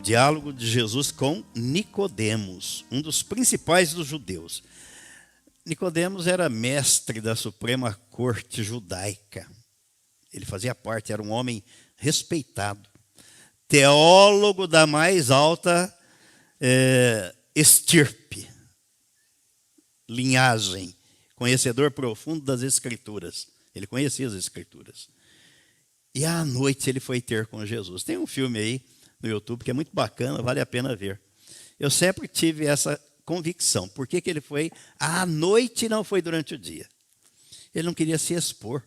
diálogo de Jesus com Nicodemos, um dos principais dos judeus. Nicodemos era mestre da Suprema Corte Judaica. Ele fazia parte, era um homem respeitado, teólogo da mais alta estirpe, linhagem, conhecedor profundo das Escrituras. Ele conhecia as Escrituras. E à noite ele foi ter com Jesus. Tem um filme aí no YouTube que é muito bacana, vale a pena ver. Eu sempre tive essa convicção. Por que ele foi à noite e não foi durante o dia? Ele não queria se expor.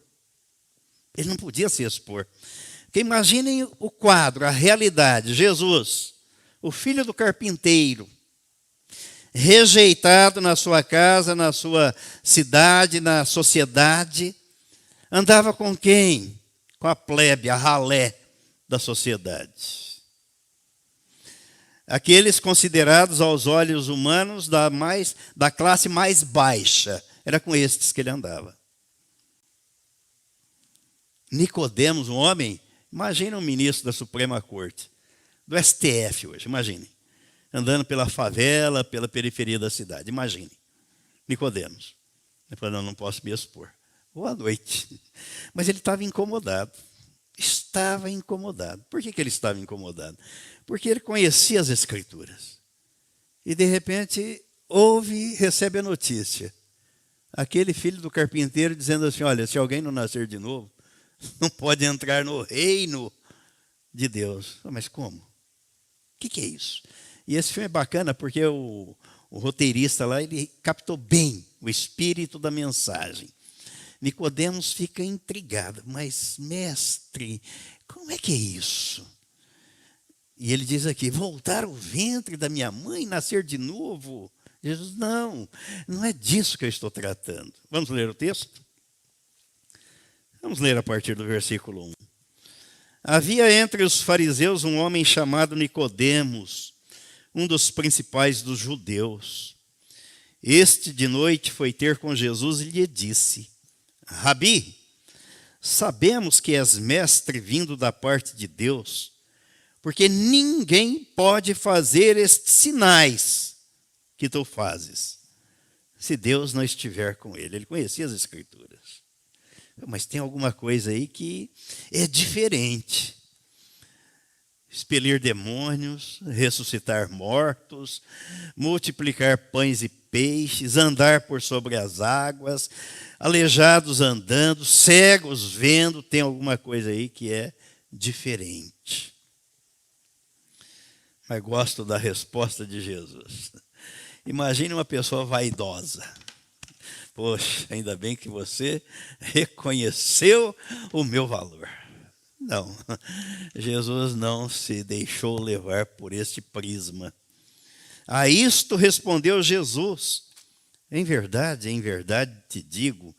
Ele não podia se expor. Porque imaginem o quadro, a realidade. Jesus, o filho do carpinteiro, rejeitado na sua casa, na sua cidade, na sociedade, andava com quem? Com a plebe, a ralé da sociedade. Aqueles considerados aos olhos humanos da classe mais baixa. Era com estes que ele andava. Nicodemos, um homem, imagina um ministro da Suprema Corte, do STF hoje, imagine. Andando pela favela, pela periferia da cidade, imagine. Nicodemos. Ele falou, não posso me expor. Boa noite. Mas ele estava incomodado. Estava incomodado. Por que ele estava incomodado? Porque ele conhecia as Escrituras. E, de repente, recebe a notícia. Aquele filho do carpinteiro dizendo assim, olha, se alguém não nascer de novo, não pode entrar no reino de Deus. Mas como? O que é isso? E esse filme é bacana porque o roteirista lá, ele captou bem o espírito da mensagem. Nicodemos fica intrigado. Mas, mestre, como é que é isso? E ele diz aqui, voltar ao ventre da minha mãe, nascer de novo? Jesus, não é disso que eu estou tratando. Vamos ler o texto? Vamos ler a partir do versículo 1. Havia entre os fariseus um homem chamado Nicodemos, um dos principais dos judeus. Este de noite foi ter com Jesus e lhe disse, Rabi, sabemos que és mestre vindo da parte de Deus, porque ninguém pode fazer estes sinais que tu fazes, se Deus não estiver com ele. Ele conhecia as Escrituras. Mas tem alguma coisa aí que é diferente. Expelir demônios, ressuscitar mortos, multiplicar pães e peixes, andar por sobre as águas, aleijados andando, cegos vendo, tem alguma coisa aí que é diferente. Mas gosto da resposta de Jesus. Imagine uma pessoa vaidosa. Poxa, ainda bem que você reconheceu o meu valor. Não, Jesus não se deixou levar por este prisma. A isto respondeu Jesus, em verdade te digo,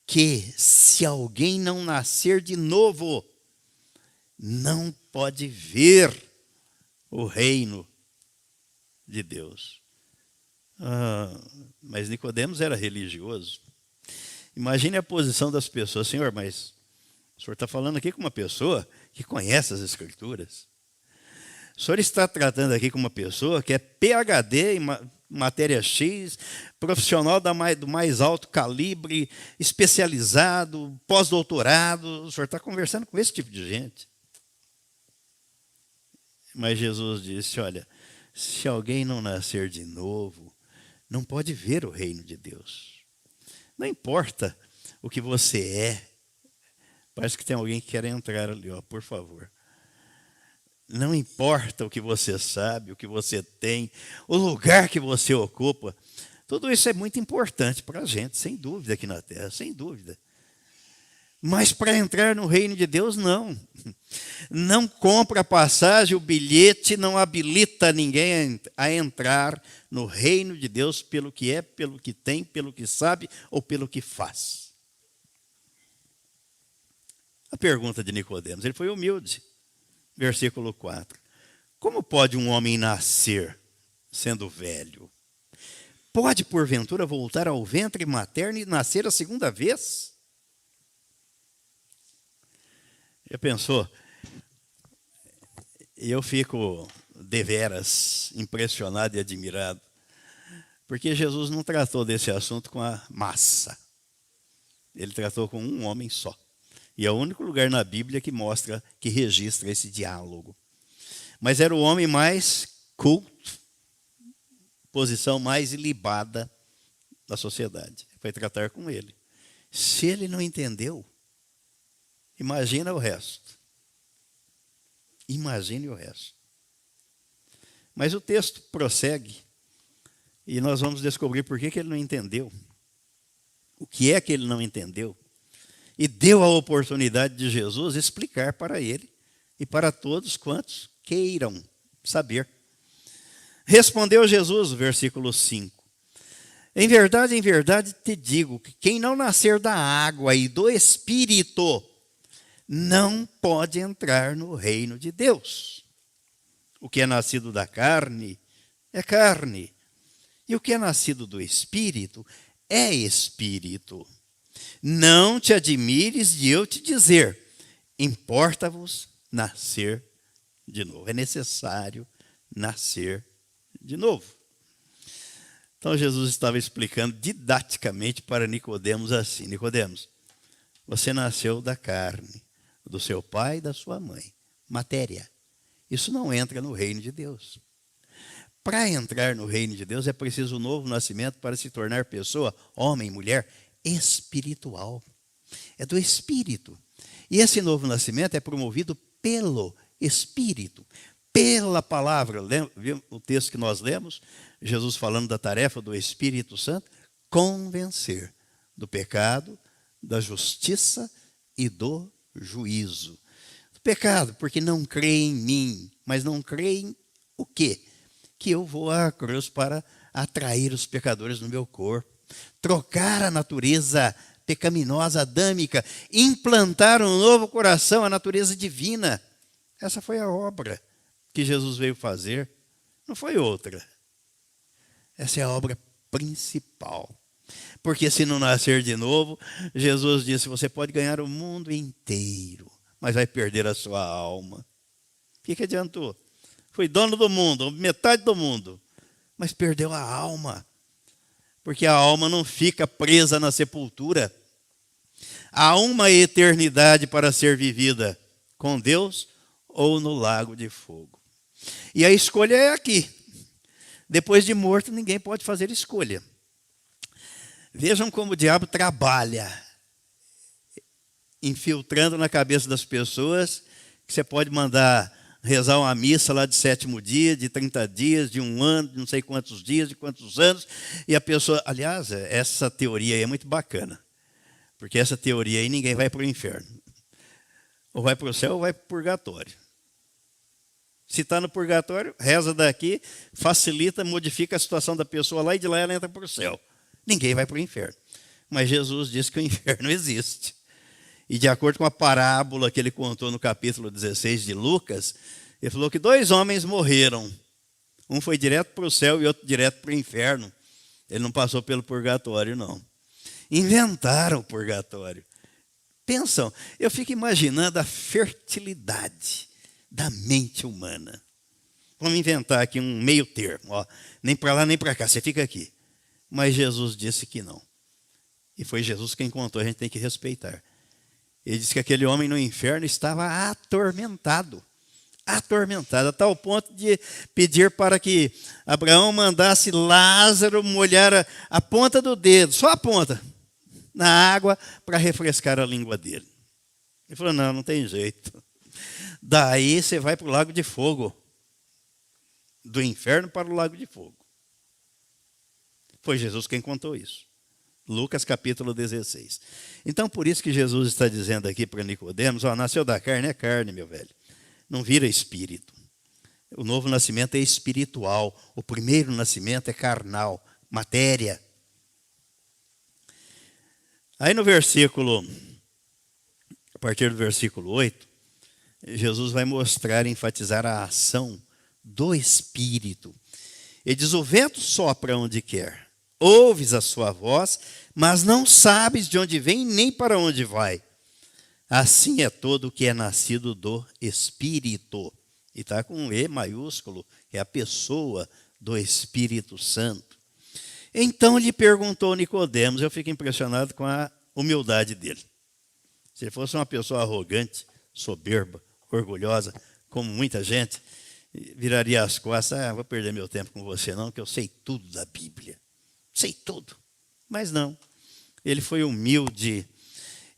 que se alguém não nascer de novo, não pode ver o reino de Deus. Mas Nicodemos era religioso. Imagine a posição das pessoas. Senhor, mas o senhor está falando aqui com uma pessoa que conhece as Escrituras. O senhor está tratando aqui com uma pessoa que é PhD em matéria X, profissional do mais alto calibre, especializado, pós-doutorado. O senhor está conversando com esse tipo de gente. Mas Jesus disse, olha, se alguém não nascer de novo, não pode ver o reino de Deus. Não importa o que você é. Parece que tem alguém que quer entrar ali, por favor. Não importa o que você sabe, o que você tem, o lugar que você ocupa. Tudo isso é muito importante para a gente, sem dúvida, aqui na Terra, sem dúvida. Mas para entrar no reino de Deus, não. Não compra a passagem, o bilhete não habilita ninguém a entrar no reino de Deus pelo que é, pelo que tem, pelo que sabe ou pelo que faz. A pergunta de Nicodemos, ele foi humilde. Versículo 4. Como pode um homem nascer sendo velho? Pode, porventura, voltar ao ventre materno e nascer a segunda vez? Já pensou? Eu fico deveras impressionado e admirado, porque Jesus não tratou desse assunto com a massa. Ele tratou com um homem só. E é o único lugar na Bíblia que mostra, que registra esse diálogo. Mas era o homem mais culto, posição mais ilibada da sociedade. Foi tratar com ele. Se ele não entendeu, imagina o resto. Imagine o resto. Mas o texto prossegue e nós vamos descobrir por que ele não entendeu. O que é que ele não entendeu? E deu a oportunidade de Jesus explicar para ele e para todos quantos queiram saber. Respondeu Jesus, versículo 5. Em verdade te digo que quem não nascer da água e do Espírito não pode entrar no reino de Deus. O que é nascido da carne é carne, e o que é nascido do Espírito é Espírito. Não te admires de eu te dizer, importa-vos nascer de novo. É necessário nascer de novo. Então Jesus estava explicando didaticamente para Nicodemos assim: Nicodemos, você nasceu da carne, do seu pai e da sua mãe, matéria. Isso não entra no reino de Deus. Para entrar no reino de Deus é preciso um novo nascimento para se tornar pessoa, homem, mulher, espiritual. É do Espírito. E esse novo nascimento é promovido pelo Espírito, pela palavra. Viu o texto que nós lemos? Jesus falando da tarefa do Espírito Santo, convencer do pecado, da justiça e do juízo. Do pecado, porque não crê em mim, mas não crê em o quê? Que eu vou à cruz para atrair os pecadores no meu corpo, trocar a natureza pecaminosa, adâmica, implantar um novo coração, a natureza divina. Essa foi a obra que Jesus veio fazer, não foi outra. Essa é a obra principal. Porque se não nascer de novo, Jesus disse, você pode ganhar o mundo inteiro, mas vai perder a sua alma. O que adiantou? Foi dono do mundo, metade do mundo, mas perdeu a alma. Porque a alma não fica presa na sepultura. Há uma eternidade para ser vivida com Deus ou no lago de fogo. E a escolha é aqui. Depois de morto, ninguém pode fazer escolha. Vejam como o diabo trabalha, infiltrando na cabeça das pessoas, que você pode mandar rezar uma missa lá de 7º dia, de 30 dias, de 1 ano, de não sei quantos dias, de quantos anos, e a pessoa... Aliás, essa teoria aí é muito bacana, porque essa teoria aí ninguém vai para o inferno. Ou vai para o céu ou vai para o purgatório. Se está no purgatório, reza daqui, facilita, modifica a situação da pessoa lá e de lá ela entra para o céu. Ninguém vai para o inferno. Mas Jesus disse que o inferno existe. E de acordo com a parábola que ele contou no capítulo 16 de Lucas, ele falou que 2 homens morreram. Um foi direto para o céu e outro direto para o inferno. Ele não passou pelo purgatório, não. Inventaram o purgatório. Pensam, eu fico imaginando a fertilidade da mente humana. Vamos inventar aqui um meio termo. Ó, nem para lá nem para cá, você fica aqui. Mas Jesus disse que não. E foi Jesus quem contou, a gente tem que respeitar. Ele disse que aquele homem no inferno estava atormentado. Atormentado, a tal ponto de pedir para que Abraão mandasse Lázaro molhar a ponta do dedo, só a ponta, na água para refrescar a língua dele. Ele falou, não tem jeito. Daí você vai para o lago de fogo. Do inferno para o lago de fogo. Foi Jesus quem contou isso. Lucas capítulo 16. Então, por isso que Jesus está dizendo aqui para Nicodemos, nasceu da carne, é carne, meu velho. Não vira espírito. O novo nascimento é espiritual. O primeiro nascimento é carnal, matéria. Aí no versículo, a partir do versículo 8, Jesus vai mostrar, enfatizar a ação do Espírito. Ele diz, o vento sopra onde quer. Ouves a sua voz, mas não sabes de onde vem nem para onde vai. Assim é todo o que é nascido do Espírito. E está com um E maiúsculo, é a pessoa do Espírito Santo. Então lhe perguntou Nicodemos, eu fico impressionado com a humildade dele. Se ele fosse uma pessoa arrogante, soberba, orgulhosa, como muita gente, viraria as costas, vou perder meu tempo com você não, que eu sei tudo da Bíblia. Sei tudo. Mas não, ele foi humilde.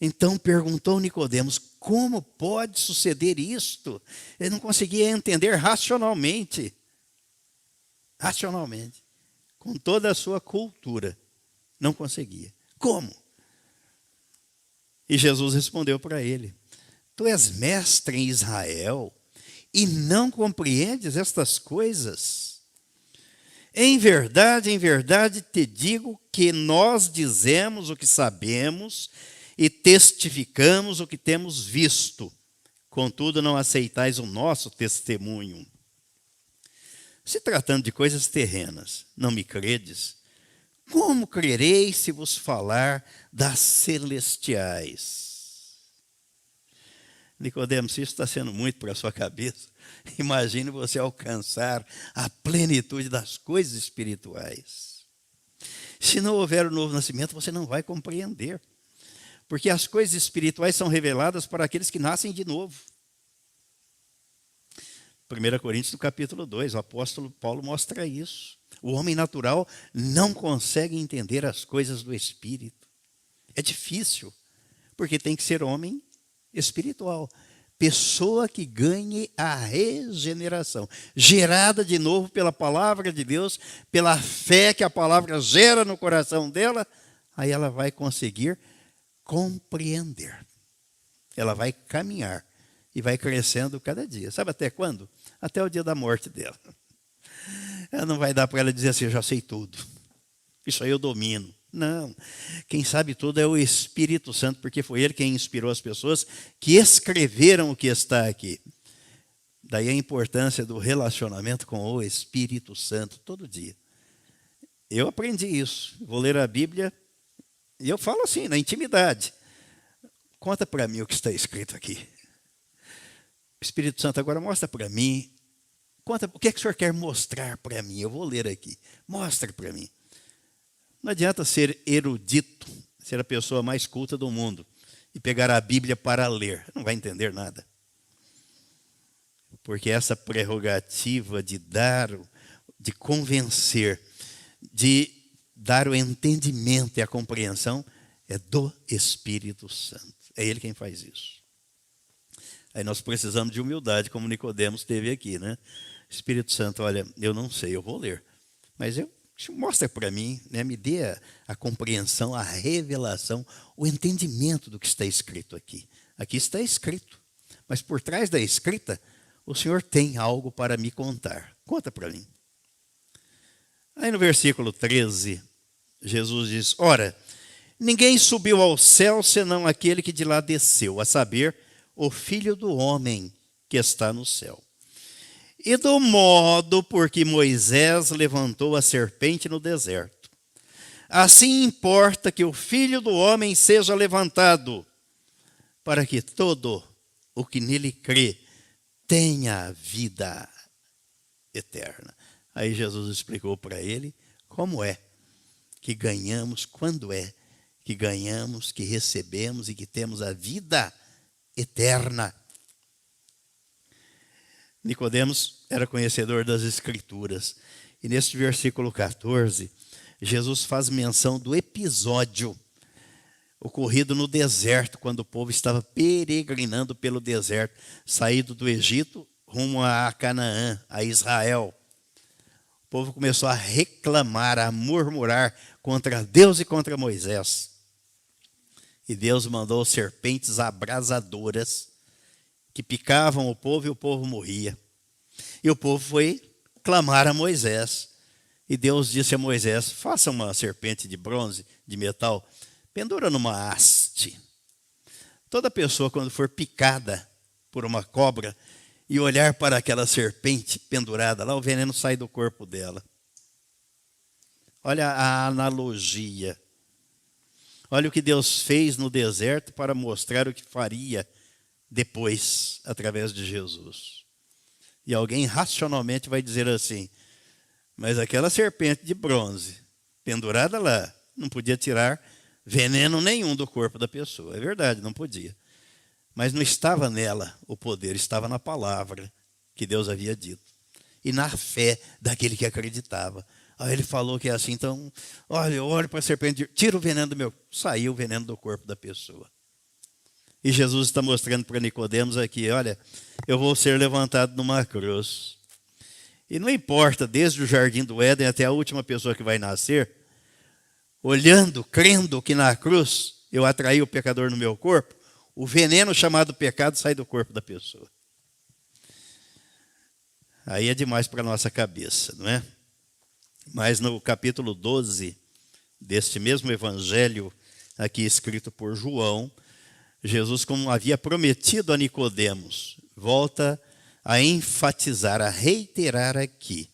Então perguntou Nicodemos, como pode suceder isto? Ele não conseguia entender racionalmente. Racionalmente. Com toda a sua cultura. Não conseguia. Como? E Jesus respondeu para ele, tu és mestre em Israel e não compreendes estas coisas? Em verdade te digo que nós dizemos o que sabemos e testificamos o que temos visto. Contudo, não aceitais o nosso testemunho. Se tratando de coisas terrenas, não me credes? Como crereis se vos falar das celestiais? Nicodemos, se isso está sendo muito para a sua cabeça, imagine você alcançar a plenitude das coisas espirituais. Se não houver o novo nascimento, você não vai compreender. Porque as coisas espirituais são reveladas para aqueles que nascem de novo. 1 Coríntios, no capítulo 2, o apóstolo Paulo mostra isso. O homem natural não consegue entender as coisas do Espírito. É difícil, porque tem que ser homem espiritual. Pessoa que ganhe a regeneração, gerada de novo pela palavra de Deus, pela fé que a palavra gera no coração dela, aí ela vai conseguir compreender. Ela vai caminhar e vai crescendo cada dia. Sabe até quando? Até o dia da morte dela. Ela não vai dar para ela dizer assim, eu já sei tudo. Isso aí eu domino. Não. Quem sabe tudo é o Espírito Santo, porque foi ele quem inspirou as pessoas que escreveram o que está aqui. Daí a importância do relacionamento com o Espírito Santo todo dia. Eu aprendi isso. Vou ler a Bíblia e eu falo assim, na intimidade. Conta para mim o que está escrito aqui. Espírito Santo, agora mostra para mim. Conta, o que é que o senhor quer mostrar para mim? Eu vou ler aqui. Mostra para mim. Não adianta ser erudito, ser a pessoa mais culta do mundo e pegar a Bíblia para ler. Não vai entender nada. Porque essa prerrogativa de dar, de convencer, de dar o entendimento e a compreensão é do Espírito Santo. É Ele quem faz isso. Aí nós precisamos de humildade, como Nicodemos teve aqui, né? Espírito Santo, olha, eu não sei, eu vou ler. Mas mostra para mim, né? Me dê a compreensão, a revelação, o entendimento do que está escrito aqui. Aqui está escrito. Mas por trás da escrita, o Senhor tem algo para me contar. Conta para mim. Aí no versículo 13, Jesus diz, ora, ninguém subiu ao céu senão aquele que de lá desceu, a saber, o Filho do Homem que está no céu. E do modo por que Moisés levantou a serpente no deserto, assim importa que o Filho do Homem seja levantado, para que todo o que nele crê tenha vida eterna. Aí Jesus explicou para ele como é que ganhamos, quando é que ganhamos, que recebemos e que temos a vida eterna. Nicodemos era conhecedor das Escrituras. E neste versículo 14, Jesus faz menção do episódio ocorrido no deserto, quando o povo estava peregrinando pelo deserto, saído do Egito rumo a Canaã, a Israel. O povo começou a reclamar, a murmurar contra Deus e contra Moisés. E Deus mandou serpentes abrasadoras que picavam o povo e o povo morria. E o povo foi clamar a Moisés. E Deus disse a Moisés, faça uma serpente de bronze, de metal, pendura numa haste. Toda pessoa, quando for picada por uma cobra e olhar para aquela serpente pendurada lá, o veneno sai do corpo dela. Olha a analogia. Olha o que Deus fez no deserto para mostrar o que faria depois, através de Jesus. E alguém racionalmente vai dizer assim: mas aquela serpente de bronze, pendurada lá, não podia tirar veneno nenhum do corpo da pessoa. É verdade, não podia. Mas não estava nela o poder, estava na palavra que Deus havia dito. E na fé daquele que acreditava. Aí ele falou que é assim, então, olha, eu olho para a serpente, tira o veneno do meu. Saiu o veneno do corpo da pessoa. E Jesus está mostrando para Nicodemos aqui, olha, eu vou ser levantado numa cruz. E não importa, desde o jardim do Éden até a última pessoa que vai nascer, olhando, crendo que na cruz eu atraí o pecador no meu corpo, o veneno chamado pecado sai do corpo da pessoa. Aí é demais para a nossa cabeça, não é? Mas no capítulo 12 deste mesmo evangelho, aqui escrito por João, Jesus, como havia prometido a Nicodemos, volta a enfatizar, a reiterar aqui.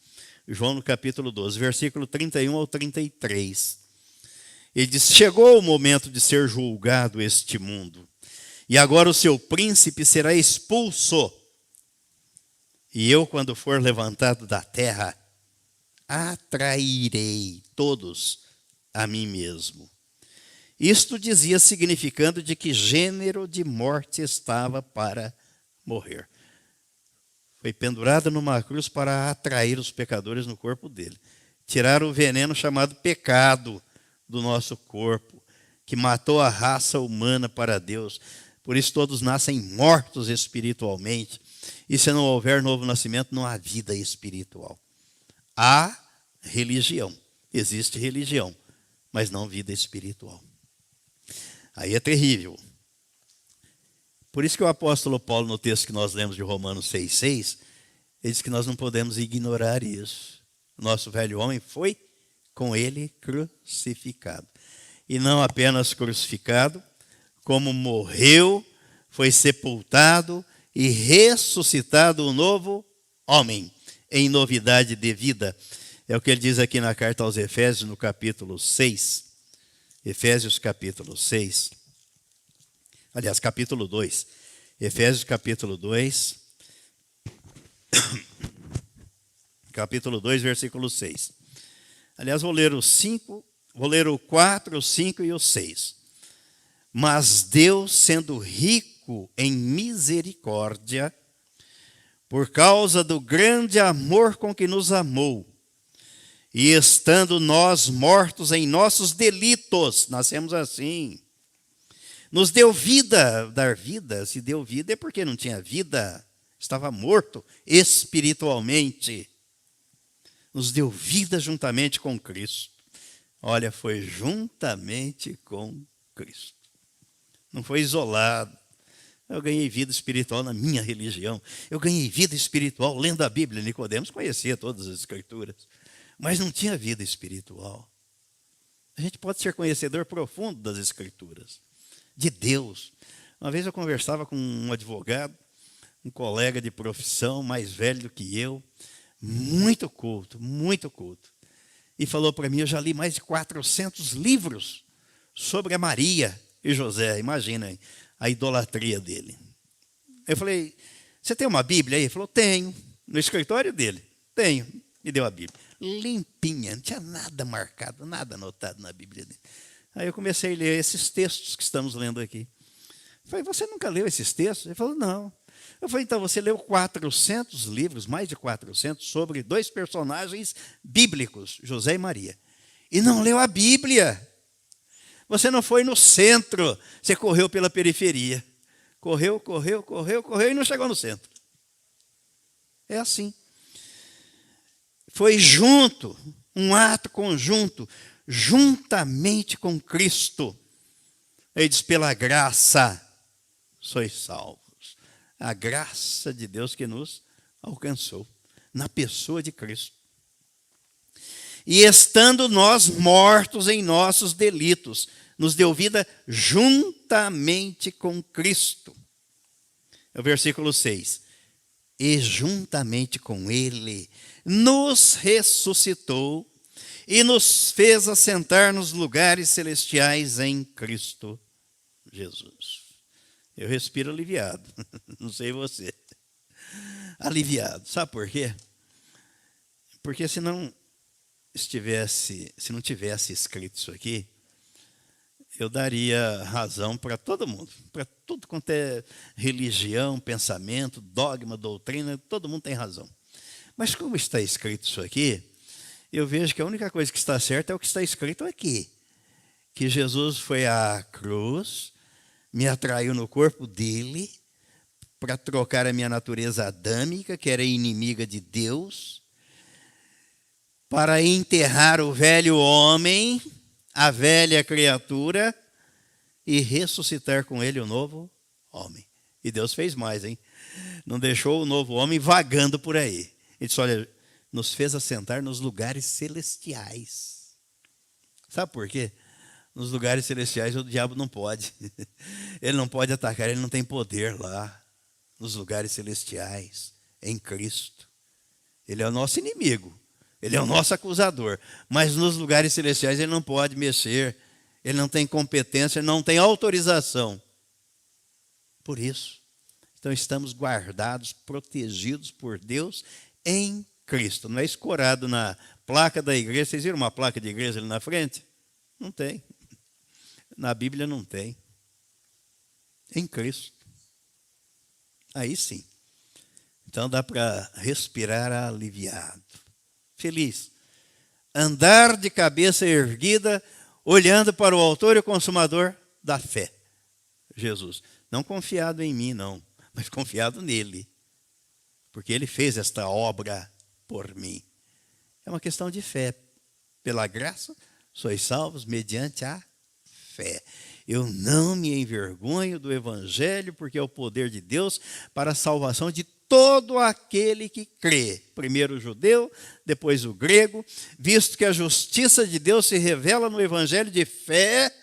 João no capítulo 12, versículo 31 ao 33. Ele diz: chegou o momento de ser julgado este mundo, e agora o seu príncipe será expulso. E eu, quando for levantado da terra, atrairei todos a mim mesmo. Isto dizia, significando de que gênero de morte estava para morrer. Foi pendurado numa cruz para atrair os pecadores no corpo dele. Tirar o veneno chamado pecado do nosso corpo, que matou a raça humana para Deus. Por isso todos nascem mortos espiritualmente. E se não houver novo nascimento, não há vida espiritual. Há religião. Existe religião, mas não vida espiritual. Aí é terrível. Por isso que o apóstolo Paulo, no texto que nós lemos de Romanos 6,6, ele diz que nós não podemos ignorar isso. O nosso velho homem foi com ele crucificado. E não apenas crucificado, como morreu, foi sepultado e ressuscitado um novo homem, em novidade de vida. É o que ele diz aqui na carta aos Efésios, no capítulo 6. Efésios capítulo 6. Aliás, capítulo 2. Efésios capítulo 2. Capítulo 2, versículo 6. Aliás, vou ler o 5, vou ler o 4, o 5 e o 6. Mas Deus, sendo rico em misericórdia, por causa do grande amor com que nos amou, e estando nós mortos em nossos delitos, nascemos assim, nos deu vida. Dar vida, se deu vida é porque não tinha vida, estava morto espiritualmente. Nos deu vida juntamente com Cristo. Olha, foi juntamente com Cristo. Não foi isolado. Eu ganhei vida espiritual na minha religião. Eu ganhei vida espiritual lendo a Bíblia. Nicodemos conhecia todas as Escrituras, mas não tinha vida espiritual. A gente pode ser conhecedor profundo das Escrituras, de Deus. Uma vez eu conversava com um advogado, um colega de profissão, mais velho do que eu, muito culto, e falou para mim: eu já li mais de 400 livros sobre a Maria e José. Imaginem a idolatria dele. Eu falei: você tem uma Bíblia aí? Ele falou: tenho. No escritório dele? Tenho. Me deu a Bíblia. Limpinha, não tinha nada marcado, nada anotado na Bíblia dele. Aí eu comecei a ler esses textos que estamos lendo aqui. Eu falei: você nunca leu esses textos? Ele falou: não. Eu falei: então você leu 400 livros, mais de 400, sobre dois personagens bíblicos, José e Maria, e não leu a Bíblia. Você não foi no centro, você correu pela periferia. Correu e não chegou no centro. É assim. Foi junto, um ato conjunto, juntamente com Cristo. Ele diz: pela graça sois salvos. A graça de Deus que nos alcançou na pessoa de Cristo. E estando nós mortos em nossos delitos, nos deu vida juntamente com Cristo. É o versículo 6. E juntamente com Ele nos ressuscitou e nos fez assentar nos lugares celestiais em Cristo Jesus. Eu respiro aliviado, não sei você. aliviado. Sabe por quê? Porque se não tivesse escrito isso aqui, eu daria razão para todo mundo, para tudo quanto é religião, pensamento, dogma, doutrina, todo mundo tem razão. Mas como está escrito isso aqui, eu vejo que a única coisa que está certa é o que está escrito aqui. Que Jesus foi à cruz, me atraiu no corpo dele, para trocar a minha natureza adâmica, que era inimiga de Deus, para enterrar o velho homem, a velha criatura, e ressuscitar com ele o novo homem. E Deus fez mais, hein? Não deixou o novo homem vagando por aí. Ele disse, olha, nos fez assentar nos lugares celestiais. Sabe por quê? Nos lugares celestiais o diabo não pode. Ele não pode atacar, ele não tem poder lá. Nos lugares celestiais, em Cristo. Ele é o nosso inimigo. Ele é o nosso acusador. Mas nos lugares celestiais ele não pode mexer. Ele não tem competência, não tem autorização. Por isso, então estamos guardados, protegidos por Deus em Cristo. Não é escorado na placa da igreja. Vocês viram uma placa de igreja ali na frente? Não tem. Na Bíblia não tem. Em Cristo. Aí sim. Então dá para respirar aliviado. Feliz. Andar de cabeça erguida, olhando para o autor e o consumador da fé. Jesus. Não confiado em mim, não, mas confiado nele. Porque ele fez esta obra por mim. É uma questão de fé. Pela graça, sois salvos mediante a fé. Eu não me envergonho do evangelho, porque é o poder de Deus para a salvação de todo aquele que crê. Primeiro o judeu, depois o grego, visto que a justiça de Deus se revela no evangelho de fé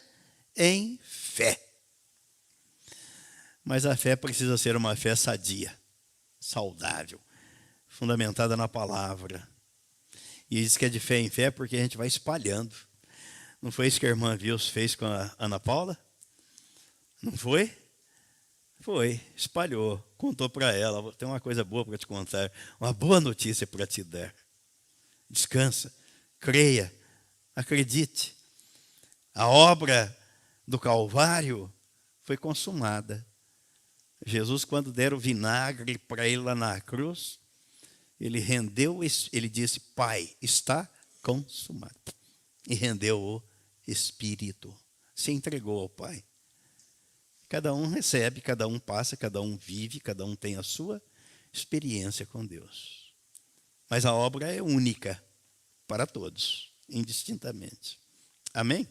em fé. Mas a fé precisa ser uma fé sadia, saudável, fundamentada na palavra. E diz que é de fé em fé porque a gente vai espalhando. Não foi isso que a irmã Vils fez com a Ana Paula? Não foi? Foi, espalhou, contou para ela. Tem uma coisa boa para te contar, uma boa notícia para te dar. Descansa, creia, acredite. A obra do Calvário foi consumada. Jesus, quando deram o vinagre para ele lá na cruz, ele rendeu, ele disse, Pai, está consumado. E rendeu o Espírito. Se entregou ao Pai. Cada um recebe, cada um passa, cada um vive, cada um tem a sua experiência com Deus. Mas a obra é única para todos, indistintamente. Amém?